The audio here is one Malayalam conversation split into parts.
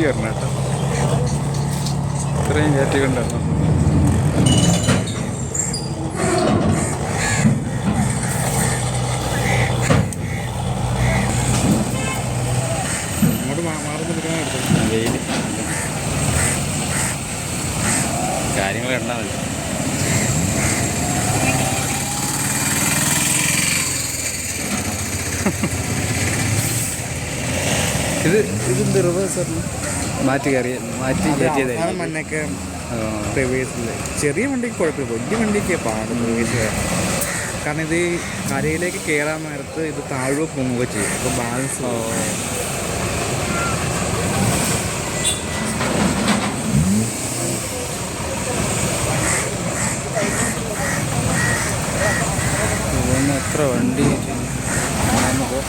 കയറണം കേട്ടോ. ഇത്രയും കയറ്റി കൊണ്ടുവരണം. അങ്ങോട്ട് മാറുന്ന വെയിൽ കാര്യങ്ങൾ കണ്ടാൽ മതി. ഇതെന്ത് റിവേഴ്സായിരുന്നു? മാറ്റി കയറ്റിയതായിരുന്നു മണ്ണൊക്കെ റിവേഴ്സിൽ. ചെറിയ വണ്ടിക്ക് കുഴപ്പമില്ല, വലിയ വണ്ടിക്ക് പാട് റിവേഴ്സ് കയറാം. കാരണം ഇത് കരയിലേക്ക് കയറാൻ നേരത്ത് ഇത് താഴ്വ പൊങ്ങുക ചെയ്യും. അപ്പോൾ ബാലൻസ് എത്ര വണ്ടി നമുക്ക്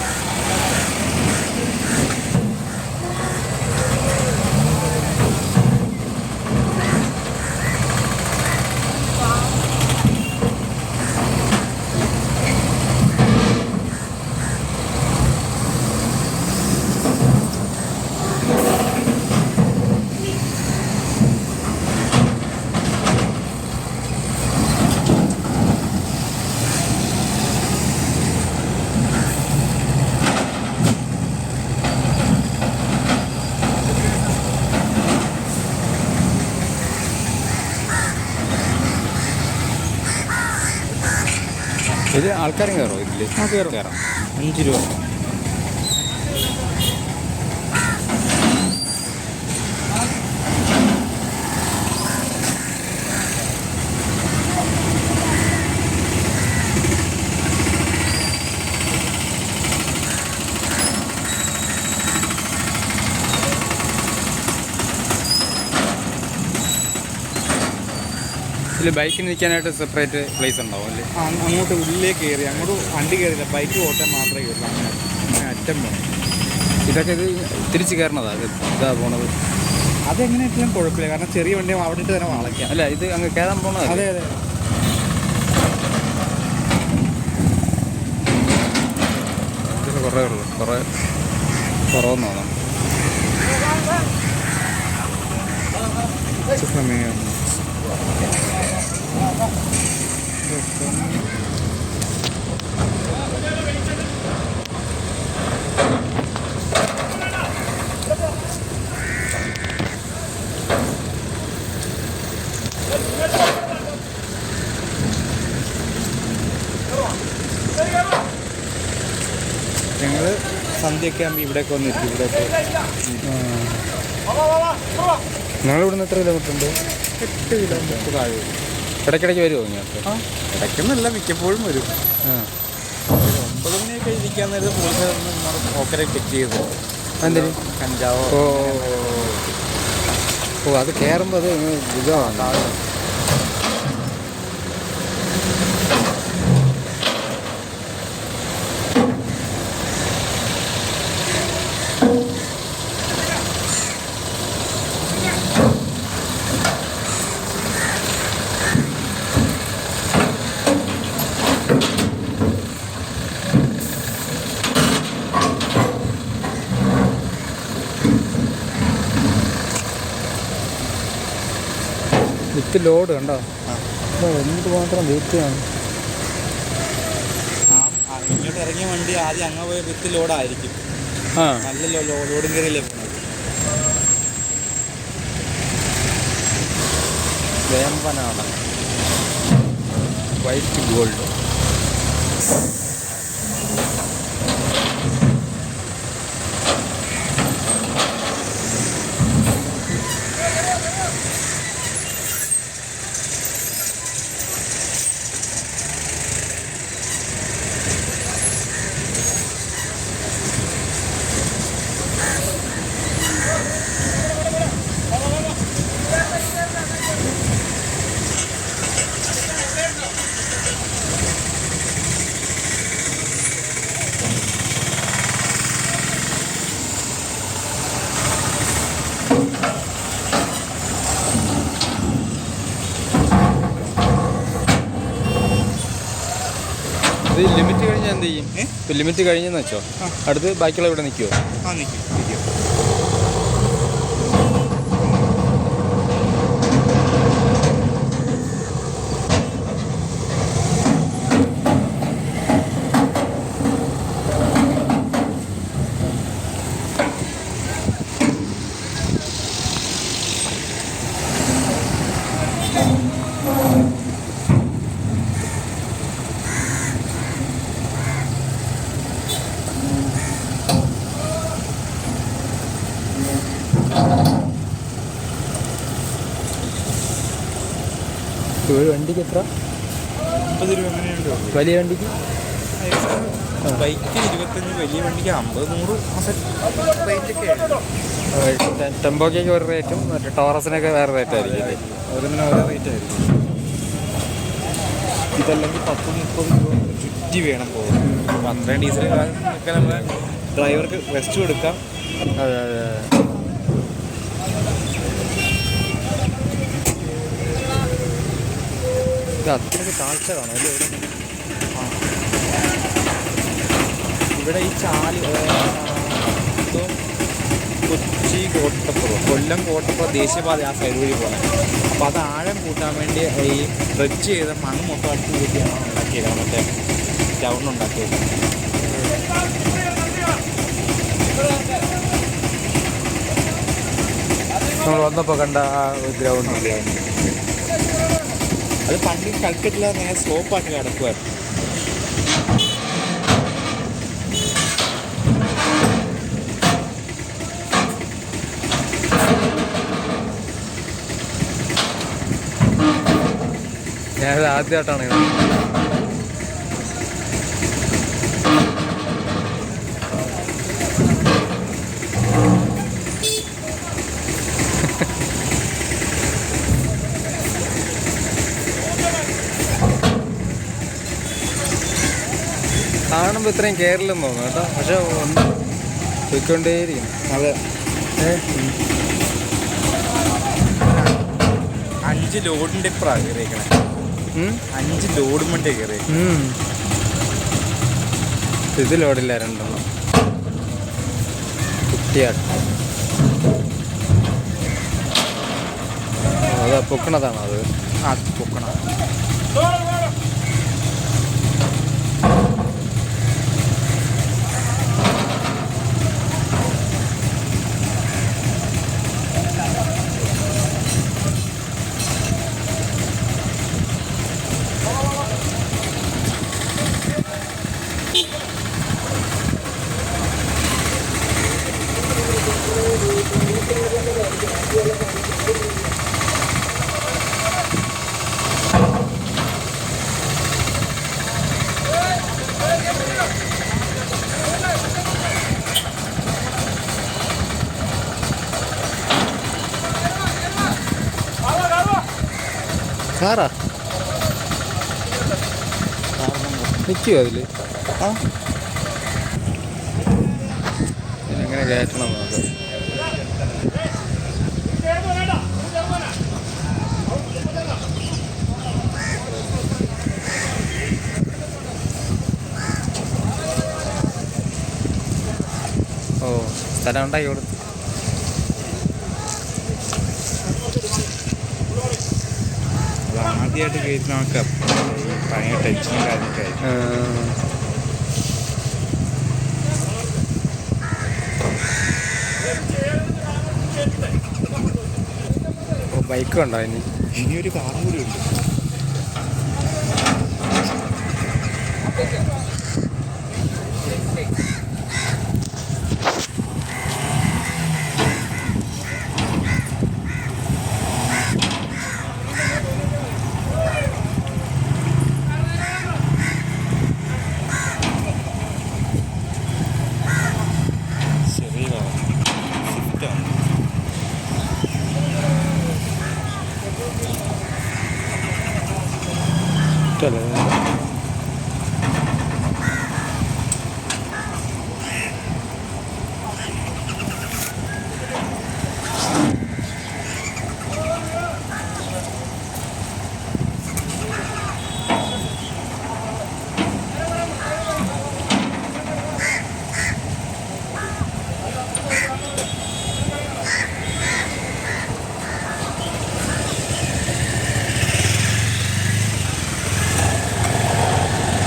ഇത് ആൾക്കാരും കയറോ ഇതിൽ? കയറാം. 5 രൂപ. ഇതിൽ ബൈക്കിന് നിൽക്കാനായിട്ട് സെപ്പറേറ്റ് പ്ലേസ് ഉണ്ടാവും അല്ലേ? അങ്ങോട്ട് ഉള്ളിലേക്ക് കയറി, അങ്ങോട്ട് വണ്ടി കയറിയില്ല, ബൈക്ക് ഓട്ടാൻ മാത്രമേ കയറില്ല. അങ്ങനെ അറ്റം പോകണം. ഇതൊക്കെ ഇത് തിരിച്ച് കയറണതാ? ഇതാ പോണത്? അതെങ്ങനെയായിട്ടും കുഴപ്പമില്ല, കാരണം ചെറിയ വണ്ടി അവിടെ ഇട്ട് തന്നെ വളയ്ക്കാം. അല്ല, ഇത് അങ്ങ് കയറാൻ പോണത്? അതെ അതെ. ഇതിന് കുറേ ഉള്ളൂ, കുറവെന്ന് തോന്നാം. ഞങ്ങൾ സന്ധ്യയൊക്കെ ആകുമ്പോൾ ഇവിടെയൊക്കെ വന്നിരിക്കും. ഇവിടെയൊക്കെ ഞങ്ങളിവിടുന്ന് എത്ര കിലോമീറ്റർ ഉണ്ട്? 8 കിലോമീറ്റർ താഴെ. ഇടയ്ക്കിടയ്ക്ക് വരുമോ ഇങ്ങോട്ട്? ഇടയ്ക്കൊന്നല്ല, മിക്കപ്പോഴും വരും. 9 മണിയൊക്കെ ഇരിക്കാൻ നേരത്തെ പോലീസ് ഓക്കരെ ചെക്ക് ചെയ്തു. എന്തിന്? കഞ്ചാവോ? ഓ, അത് കയറുമ്പോൾ അത് ഇതാണ്. വിത്ത് ലോഡ് കണ്ടോ? എന്ത് മാത്രം വെയിറ്റ് ആണ്. ഇങ്ങോട്ട് ഇറങ്ങിയ വണ്ടി ആദ്യം അങ്ങ് പോയ വിത്ത് ലോഡായിരിക്കും. നല്ല ലോഡും കയറിയില്ലേ പോണത്. വേമ്പനാണ് വൈറ്റ് ഗോൾഡ്. ഇത് ലിമിറ്റ് കഴിഞ്ഞാൽ എന്ത് ചെയ്യും? ഇപ്പം ലിമിറ്റ് കഴിഞ്ഞെന്ന് വെച്ചോ, അടുത്ത് ബാക്കിയുള്ള ഇവിടെ നിൽക്കുമോ? നിൽക്കും. ഒരു വണ്ടിക്ക് എത്ര? 50 രൂപ അങ്ങനെയുണ്ട്. വലിയ വണ്ടിക്ക് ബൈക്കിന് 25, വലിയ വണ്ടിക്ക് 50-100 റേറ്റൊക്കെ. ടെമ്പോക്കൊക്കെ ഒരു റേറ്റും മറ്റേ ടോറസിനൊക്കെ വേറെ റേറ്റ് ആയിരിക്കും. ഓരോന്നിനും ഓരോ റേറ്റ് ആയിരിക്കും. ഇതല്ലെങ്കിൽ 10-30 രൂപ ചുറ്റി വേണം പോകും. അപ്പോൾ അത്രയും ഡീസൽ ഒക്കെ നമ്മൾ ഡ്രൈവർക്ക് റെസ്റ്റ് കൊടുക്കാം. അതെ അതെ അതെ. ഇത് അത്രയ്ക്ക് താഴ്ച കാണും അല്ലേ ഇവിടെ? ഈ ചാല് കൊച്ചി കോട്ടപ്പുറം, കൊല്ലം കോട്ടപ്പുറം ദേശീയപാത ആ സൈഡ് വഴി പോകണം. അപ്പോൾ അത് ആഴം കൂട്ടാൻ വേണ്ടി ഈ ഡ്രഡ്ജ് ചെയ്ത മണ്ണ് മൊത്തം അടിച്ച് കൂട്ടിയാണ് ഉണ്ടാക്കിയേക്കണം. മറ്റേ ടൗൺ ഉണ്ടാക്കിയേക്കണം. നമ്മൾ വന്നപ്പോൾ കണ്ട ആ ഗ്രൗണ്ട്. അത് പണ്ട് കൽക്കറ്റില്ല, നേരെ സ്ലോപ്പാക്കി കിടക്കുമായിരുന്നു. ഞാനത് ആദ്യമായിട്ടാണ് കാണുമ്പോൾ ഇത്രയും കയറില്ലെന്ന് തോന്നുന്നു കേട്ടോ. പക്ഷെ പോയിക്കൊണ്ടേയിരിക്കും. അതെ. 5 ലോഡിൻ്റെ ഇപ്പറാണ് കയറിയേക്കണേ. 5 ലോഡും വണ്ടി കയറി. ഇത് ലോഡില്ല, 2 കുട്ടിയാട്ട്. അത് പൊക്കണതാണോ അത്? ആ പൊക്കണം. കാറാ നിൽക്കുമോ അതിൽ? ആ എങ്ങനെ കയറ്റണം നോക്കാം. ഓ, സ്ഥലം ഉണ്ടാക്കി കൊടുത്തു. ആദ്യമായിട്ട് കയറ്റി നമുക്ക് ഭയങ്കര ടെൻഷനും കാര്യമൊക്കെ ആയി. ബൈക്ക് ഉണ്ടോ ഇനിയൊരു കാറും കൂടി ഉണ്ട്.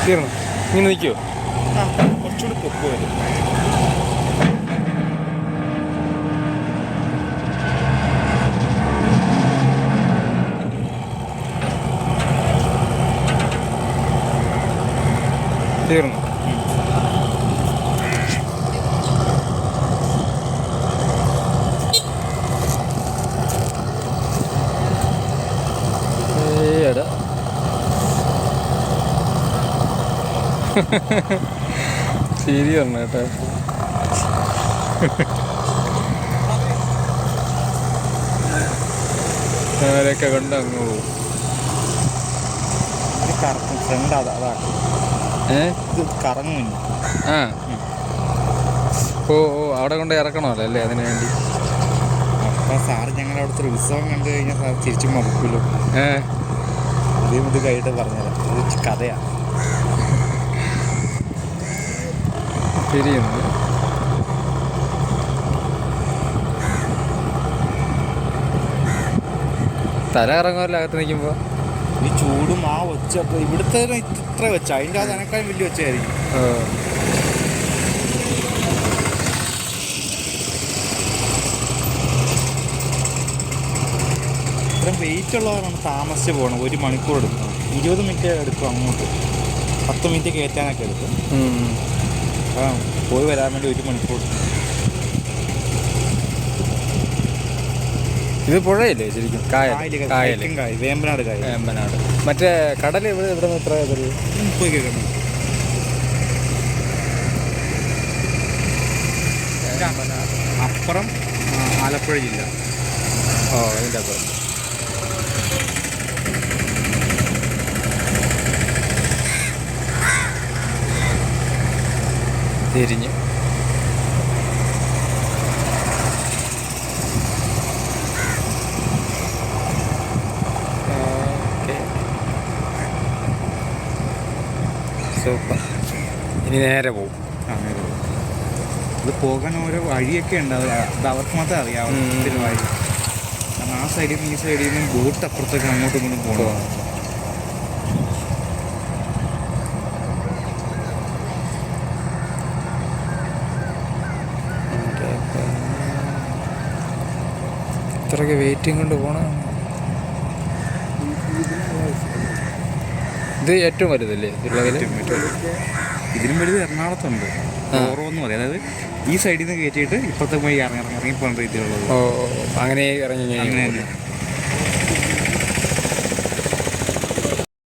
തീർന്നു. ഇങ്ങനെ നിൽക്കുമോ? കുറച്ചുകൂടി പൊക്ക് വരും. തീർന്നു. എടാ ശരി പറഞ്ഞു കേട്ടോ. അവരൊക്കെ കൊണ്ട് അങ്ങ് പോകും. കറക്കും ഫ്രണ്ട് അതാണ് ഇത് കറങ്ങുന്നു. ആ ഓ ഓ അവിടെ കൊണ്ട് ഇറക്കണമല്ലോ അല്ലേ അതിന് വേണ്ടി. അപ്പോൾ സാറ് ഞങ്ങളുടെ അവിടുത്തെ ഒരു ഉത്സവം കണ്ടു കഴിഞ്ഞാൽ സാർ തിരിച്ചു മറക്കുമല്ലോ. ഇത് കഴിഞ്ഞിട്ട് പറഞ്ഞുതരാം, ഇത് കഥയാണ്. ശരിയെന്ന് തല ഇറങ്ങുമല്ലോ അകത്ത് നിൽക്കുമ്പോൾ. ഈ ചൂടും ആ ഒച്ച ഇവിടുത്തെ ഇത്ര വെച്ച അതിൻ്റെ അത് അതിനേക്കാളും വലിയ ഒച്ചയായിരിക്കും. ഇത്രയും വെയിറ്റ് ഉള്ളവരാണ് താമസിച്ച് പോകണം. 1 മണിക്കൂർ എടുക്കണം, 20 മിനിറ്റ് എടുക്കും അങ്ങോട്ട്, 10 മിനിറ്റ് കയറ്റാനൊക്കെ എടുക്കും. പോയി വരാൻ വേണ്ടി 1 മണിക്കൂർ. ഇത് പുഴയല്ലേ ശരിക്കും? കായൽ വേമ്പനാട് കായൽ. വേമ്പനാട്. മറ്റേ കടൽ ഇവിടെ നിന്ന് എത്ര പോയി കേൾക്കണം. അപ്പുറം ആലപ്പുഴ ജില്ല. ഓ അതിൻ്റെ അപ്പുറം. തിരിഞ്ഞ് സൂപ്പർ. ഇനി നേരെ പോകും. ഇത് പോകാൻ ഓരോ വഴിയൊക്കെ ഉണ്ട്, അത് അവർക്ക് മാത്രമേ അറിയാവൂ വഴി. കാരണം ആ സൈഡിൽ നിന്ന് ഈ സൈഡിൽ നിന്നും ബോട്ട് അപ്പുറത്തേക്ക് അങ്ങോട്ടും ഇങ്ങോട്ടും പോകണം. ഇത്രയൊക്കെ വെയിറ്റിംഗ് കൊണ്ട് പോകണം. ഇത് ഏറ്റവും വലുതല്ലേ ഇതിനും വലുത് എറണാകുളത്തുണ്ട്, ഓറോ എന്ന് പറയും. അതായത് ഈ സൈഡിൽ നിന്ന് കയറ്റിയിട്ട് ഇപ്പുറത്തെ പോയി ഇറങ്ങി പോകുന്ന രീതിയിലുള്ളത്. ഓ അങ്ങനെ ഇറങ്ങി അങ്ങനെ തന്നെ.